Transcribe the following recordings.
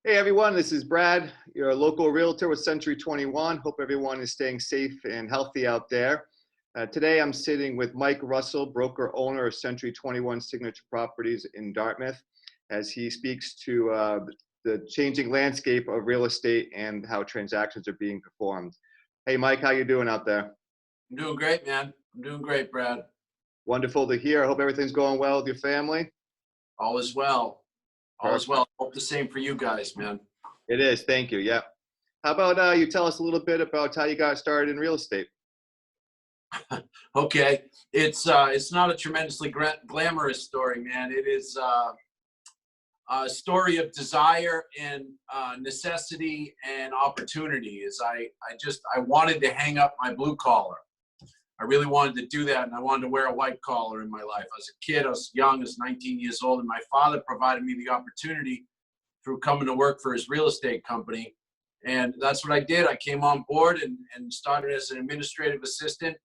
Hey everyone, this is Brad, your local realtor with C21. Hope everyone is staying safe and healthy out there. Today I'm sitting with Mike Russell, broker owner of C21 Signature Properties in Dartmouth, as he speaks to the changing landscape of real estate and how transactions are being performed. Hey Mike, how you doing out there? I'm doing great, man. I'm doing great, Brad. Wonderful to hear. I hope everything's going well with your family. All is well. All is Perfect. well. Hope the same for you guys, man. It is, thank you, yeah. How about you tell us a little bit about how you got started in real estate? Okay, it's not a tremendously glamorous story, man. It is a story of desire and necessity and opportunity. I wanted to hang up my blue collar. I really wanted to do that, and I wanted to wear a white collar in my life. I was a kid. I was young. I was 19 years old, and my father provided me the opportunity through coming to work for his real estate company. And that's what I did. I came on board and started as an administrative assistant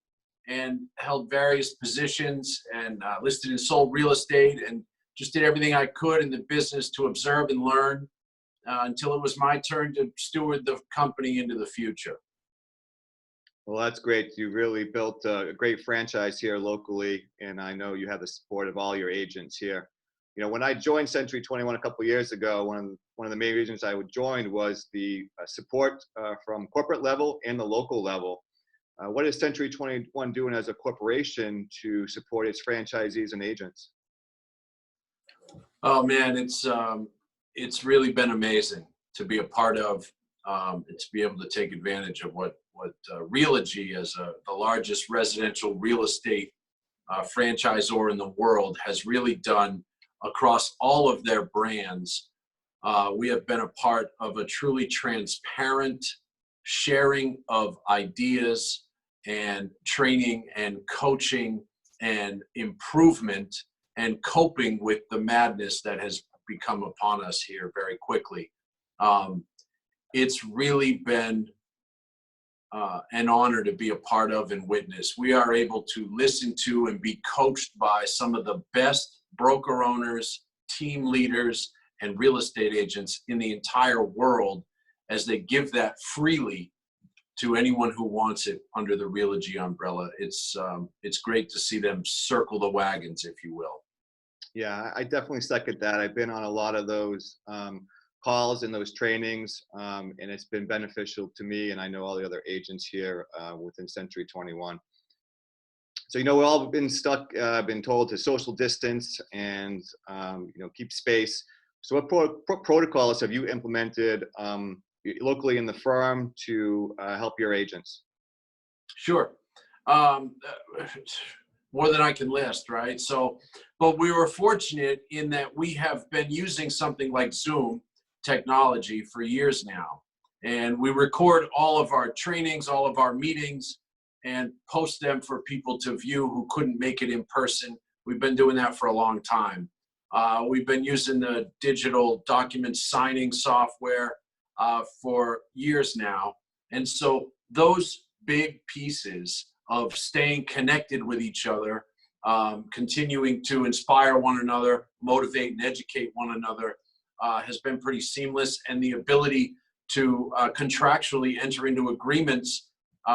and held various positions and listed and sold real estate and just did everything I could in the business to observe and learn until it was my turn to steward the company into the future. Well, that's great. You really built a great franchise here locally, and I know you have the support of all your agents here. You know, when I joined C21 a couple of years ago, one of the main reasons I joined was the support from corporate level and the local level. What is C21 doing as a corporation to support its franchisees and agents? Oh man, it's really been amazing to be a part of, and to be able to take advantage of what Realogy, as the largest residential real estate franchisor in the world, has really done across all of their brands. We have been a part of a truly transparent sharing of ideas and training and coaching and improvement and coping with the madness that has become upon us here very quickly. It's really been an honor to be a part of and witness. We are able to listen to and be coached by some of the best broker owners, team leaders, and real estate agents in the entire world as they give that freely to anyone who wants it under the Realogy umbrella. It's great to see them circle the wagons, if you will. Yeah, I definitely second that. I've been on a lot of those calls and those trainings, and it's been beneficial to me, and I know all the other agents here within C21. So, you know, we've all been been told to social distance and, you know, keep space. So what protocols have you implemented locally in the firm to help your agents? Sure. More than I can list, right? So, but we were fortunate in that we have been using something like Zoom technology for years now. And we record all of our trainings, all of our meetings, and post them for people to view who couldn't make it in person. We've been doing that for a long time. We've been using the digital document signing software for years now. And so those big pieces of staying connected with each other, continuing to inspire one another, motivate and educate one another, has been pretty seamless. And the ability to contractually enter into agreements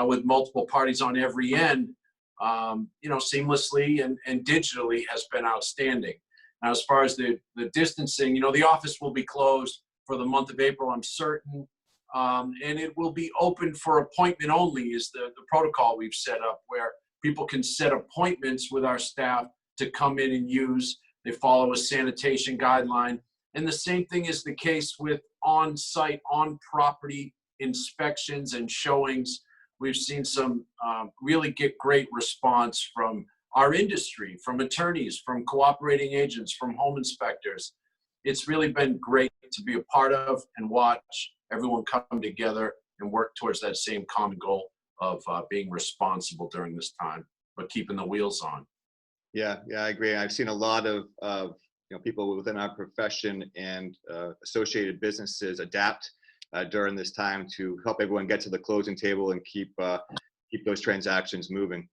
with multiple parties on every end, you know, seamlessly and digitally has been outstanding. Now, as far as the distancing, you know, the office will be closed for the month of April, I'm certain. And it will be open for appointment only is the protocol we've set up, where people can set appointments with our staff to come in and use. They follow a sanitation guideline. And the same thing is the case with on-site, on-property inspections and showings. We've seen some really get great response from our industry, from attorneys, from cooperating agents, from home inspectors. It's really been great to be a part of and watch everyone come together and work towards that same common goal of being responsible during this time, but keeping the wheels on. Yeah, I agree. I've seen a lot of you know, people within our profession and associated businesses adapt during this time to help everyone get to the closing table and keep those transactions moving.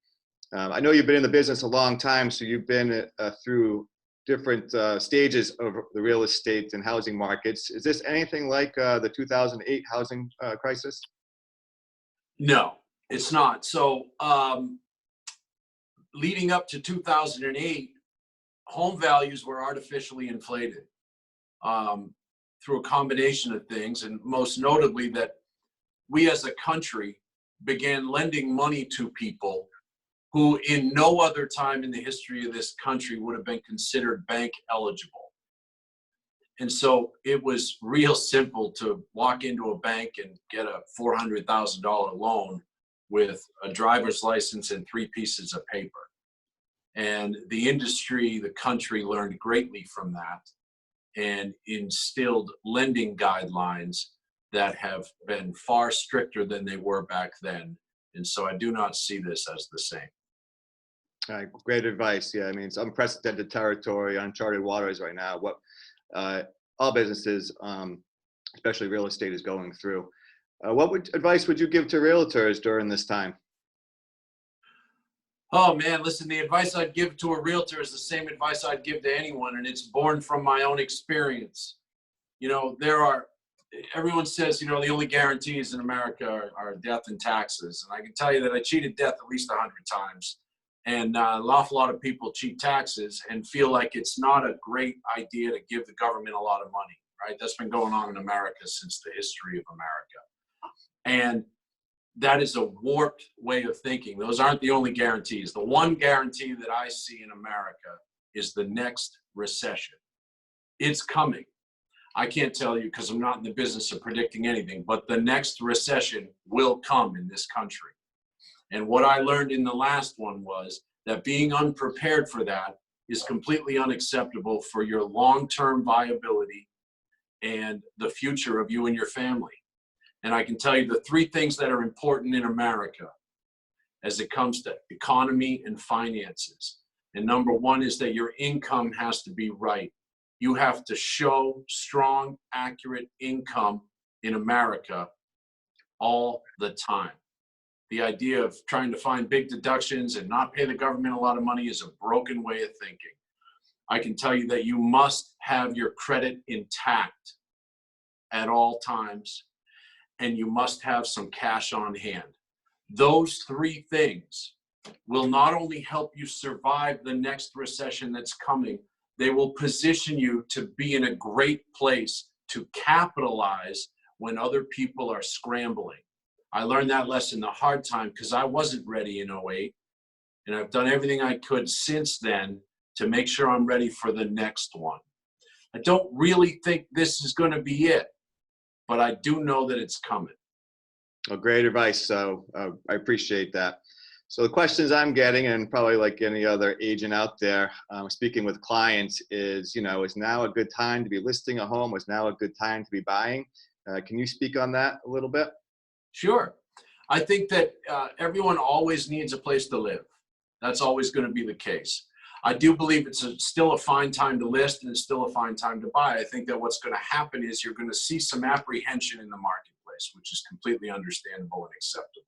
I know you've been in the business a long time, so you've been through different stages of the real estate and housing markets. Is this anything like the 2008 housing crisis? No, it's not. So leading up to 2008, home values were artificially inflated through a combination of things, and most notably that we as a country began lending money to people who in no other time in the history of this country would have been considered bank eligible. And so it was real simple to walk into a bank and get a $400,000 loan with a driver's license and 3 pieces of paper. And the industry, the country learned greatly from that and instilled lending guidelines that have been far stricter than they were back then. And so I do not see this as the same. Great advice. Yeah, I mean, it's unprecedented territory, uncharted waters right now. What all businesses, especially real estate, is going through. What advice would you give to realtors during this time? Oh man, listen, the advice I'd give to a realtor is the same advice I'd give to anyone, and it's born from my own experience. You know, everyone says, you know, the only guarantees in America are death and taxes. And I can tell you that I cheated death at least 100 times. And an awful lot of people cheat taxes and feel like it's not a great idea to give the government a lot of money, right? That's been going on in America since the history of America. And that is a warped way of thinking. Those aren't the only guarantees. The one guarantee that I see in America is the next recession. It's coming. I can't tell you because I'm not in the business of predicting anything, but the next recession will come in this country. And what I learned in the last one was that being unprepared for that is completely unacceptable for your long-term viability and the future of you and your family. And I can tell you the 3 things that are important in America as it comes to economy and finances. And number 1 is that your income has to be right. You have to show strong, accurate income in America all the time. The idea of trying to find big deductions and not pay the government a lot of money is a broken way of thinking. I can tell you that you must have your credit intact at all times, and you must have some cash on hand. Those 3 things will not only help you survive the next recession that's coming, they will position you to be in a great place to capitalize when other people are scrambling. I learned that lesson the hard time because I wasn't ready in 08, and I've done everything I could since then to make sure I'm ready for the next one. I don't really think this is going to be it, but I do know that it's coming. Well, great advice. So I appreciate that. So the questions I'm getting, and probably like any other agent out there, speaking with clients, is, you know, is now a good time to be listing a home? Is now a good time to be buying? Can you speak on that a little bit? Sure. I think that everyone always needs a place to live. That's always going to be the case. I do believe it's still a fine time to list, and it's still a fine time to buy. I think that what's going to happen is you're going to see some apprehension in the marketplace, which is completely understandable and acceptable.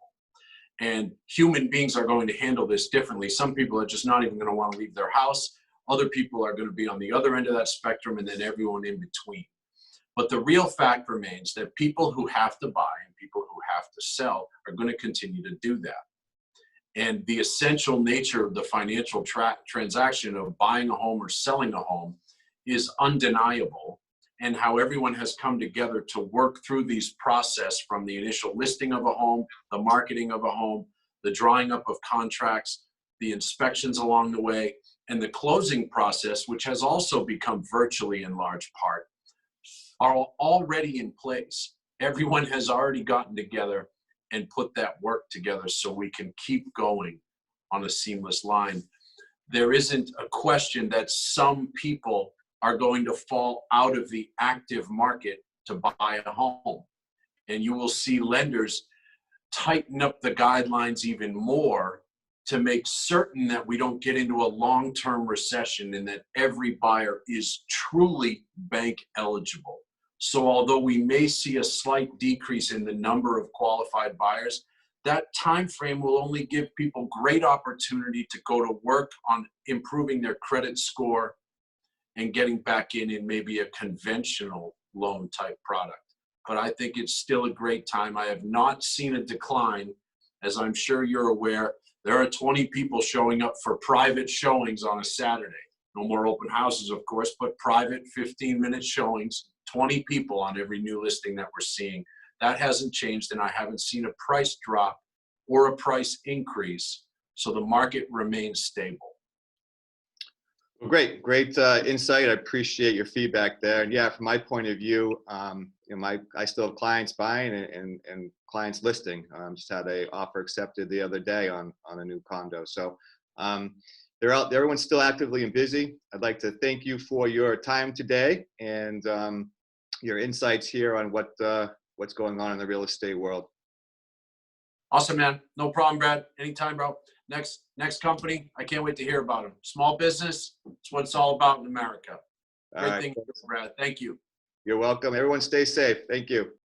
And human beings are going to handle this differently. Some people are just not even going to want to leave their house. Other people are going to be on the other end of that spectrum, and then everyone in between. But the real fact remains that people who have to buy and people who have to sell are going to continue to do that. And the essential nature of the financial transaction of buying a home or selling a home is undeniable. And how everyone has come together to work through these process, from the initial listing of a home, the marketing of a home, the drawing up of contracts, the inspections along the way, and the closing process, which has also become virtually in large part, are already in place. Everyone has already gotten together and put that work together so we can keep going on a seamless line. There isn't a question that some people are going to fall out of the active market to buy a home. And you will see lenders tighten up the guidelines even more to make certain that we don't get into a long-term recession and that every buyer is truly bank eligible. So although we may see a slight decrease in the number of qualified buyers, that time frame will only give people great opportunity to go to work on improving their credit score and getting back in maybe a conventional loan type product. But I think it's still a great time. I have not seen a decline. As I'm sure you're aware, there are 20 people showing up for private showings on a Saturday. No more open houses, of course, but private 15-minute showings, 20 people on every new listing that we're seeing. That hasn't changed, and I haven't seen a price drop or a price increase. So the market remains stable. Well, great insight. I appreciate your feedback there. And yeah, from my point of view, I still have clients buying and clients listing. Just had a offer accepted the other day on a new condo. So they're out. Everyone's still actively and busy. I'd like to thank you for your time today and your insights here on what's going on in the real estate world. Awesome, man. No problem, Brad. Anytime, bro. Next company, I can't wait to hear about them. Small business, it's what it's all about in America. Great thing, Brad. Thank you. You're welcome. Everyone stay safe. Thank you.